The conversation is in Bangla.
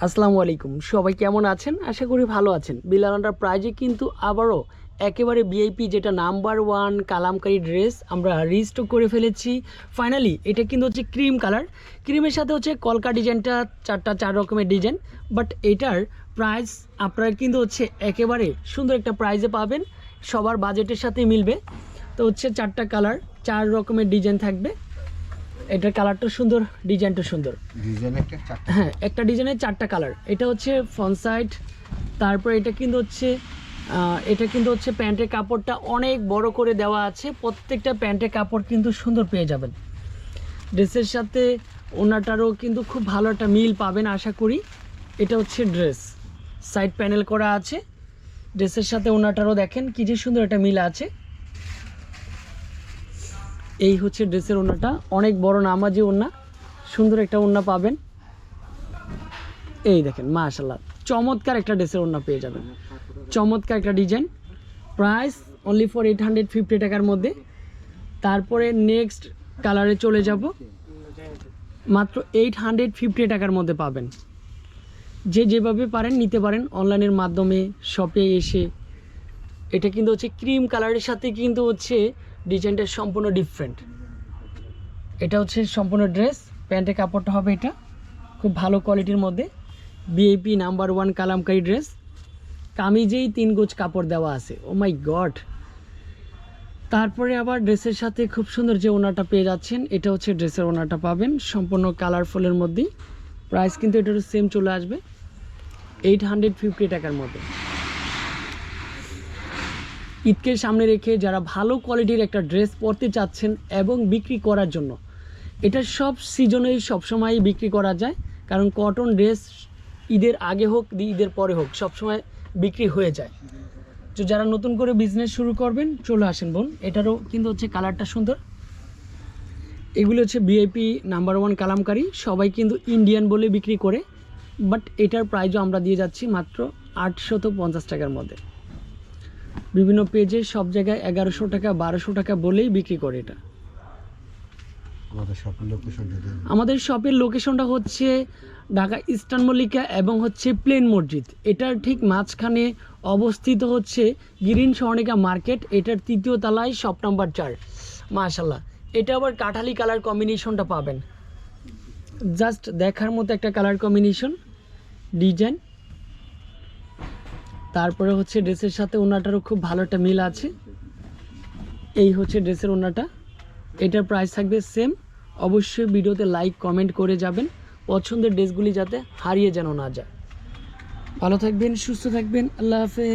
আসসালামু আলাইকুম, সবাই কেমন আছেন? আশা করি ভালো আছেন। বিলাল এন্টারপ্রাইজে কিন্তু আবারও একেবারে ভিআইপি যেটা নাম্বার 1 কালামকারী ড্রেস আমরা রিস্টক করে ফেলেছি। ফাইনালি এটা কিন্তু হচ্ছে ক্রিম কালার, ক্রিমের সাথে হচ্ছে কলকা ডিজাইনটা, চার রকমের ডিজাইন। বাট এটার প্রাইস আপনারা কিন্তু হচ্ছে একেবারে সুন্দর একটা প্রাইজে পাবেন, সবার বাজেটের সাথে মিলবে। তো হচ্ছে 4টা কালার, 4 রকমের ডিজাইন থাকবে। এটার কালারটা সুন্দর, ডিজাইনটা সুন্দর। হ্যাঁ, একটা ডিজাইনের 4টা কালার। এটা হচ্ছে ফ্রন্ট সাইড। তারপর এটা কিন্তু হচ্ছে প্যান্টের কাপড়টা অনেক বড় করে দেওয়া আছে। প্রত্যেকটা প্যান্টের কাপড় কিন্তু সুন্দর পেয়ে যাবেন। ড্রেসের সাথে ওনাটারও কিন্তু খুব ভালো একটা মিল পাবেন আশা করি। এটা হচ্ছে ড্রেস, সাইড প্যানেল করা আছে। ড্রেসের সাথে ওনাটারও দেখেন কি যে সুন্দর একটা মিল আছে। এই হচ্ছে ড্রেসের ওড়নাটা, অনেক বড় নামাজি ওড়না, সুন্দর একটা ওড়না পাবেন। এই দেখেন মাশাআল্লাহ, চমৎকার একটা ড্রেসের ওড়না পেয়ে যাবেন, চমৎকার একটা ডিজাইন। প্রাইস অনলি ফর 850 টাকার মধ্যে। তারপরে নেক্সট কালারে চলে যাব, মাত্র 850 টাকার মধ্যে পাবেন। যে যেভাবে পারেন নিতে পারেন অনলাইনের মাধ্যমে, শপে এসে। এটা কিন্তু হচ্ছে ক্রিম কালারের সাথে কিন্তু হচ্ছে ডিজাইনটা সম্পূর্ণ ডিফারেন্ট। এটা হচ্ছে সম্পূর্ণ ড্রেস, প্যান্টের কাপড়টা হবে এটা খুব ভালো কোয়ালিটির মধ্যে। ভিআইপি নাম্বার 1 কালামকারী ড্রেস, কামিজেই 3 গজ কাপড় দেওয়া আছে। ও মাই গড। তারপরে আবার ড্রেসের সাথে খুব সুন্দর যে ওনাটা পেয়ে যাচ্ছেন, এটা হচ্ছে ড্রেসের ওনাটা পাবেন সম্পূর্ণ কালারফুলের মধ্যেই। প্রাইস কিন্তু এটারও সেম চলে আসবে 850 টাকার মধ্যে। ঈদকে সামনে রেখে যারা ভালো কোয়ালিটির একটা ড্রেস পরতে চাচ্ছেন এবং বিক্রি করার জন্য, এটা সব সিজনেই সবসময় বিক্রি করা যায়, কারণ কটন ড্রেস ঈদের আগে হোক ঈদের পরে হোক সবসময় বিক্রি হয়ে যায়। তো যারা নতুন করে বিজনেস শুরু করবেন চলে আসেন বোন। এটারও কিন্তু হচ্ছে কালারটা সুন্দর। এগুলো হচ্ছে ভিআইপি নাম্বার 1 কালামকারী, সবাই কিন্তু ইন্ডিয়ান বলে বিক্রি করে, বাট এটার প্রাইসও আমরা দিয়ে যাচ্ছি মাত্র 850 টাকার মধ্যে। বিভিন্ন পেজে সব জায়গায় 1100 টাকা 1200 টাকা বলেই বিক্রি করে এটা। আমাদের শপের লোকেশনটা হচ্ছে ঢাকা ইস্টার্ন মল্লিকা এবং হচ্ছে প্লেন মসজিদ, এটার ঠিক মাঝখানে অবস্থিত হচ্ছে গ্রিন স্বর্ণিকা মার্কেট। এটার 3য় তলায় শপ নাম্বার 4। মাশাআল্লাহ, এটা আবার কাঠালি কালার কম্বিনেশনটা পাবেন, জাস্ট দেখার মতো একটা কালার কম্বিনেশন ডিজাইন। তারপরে হচ্ছে ড্রেসের সাথে ওনাটারও খুব ভালো একটা মিল আছে। এই হচ্ছে ড্রেসের ওনাটা, এটার প্রাইস থাকবে সেম। অবশ্যই ভিডিওতে লাইক কমেন্ট করে যাবেন, পছন্দের ড্রেসগুলি যাতে হারিয়ে যেন না যায়। ভালো থাকবেন, সুস্থ থাকবেন, আল্লাহ হাফেজ।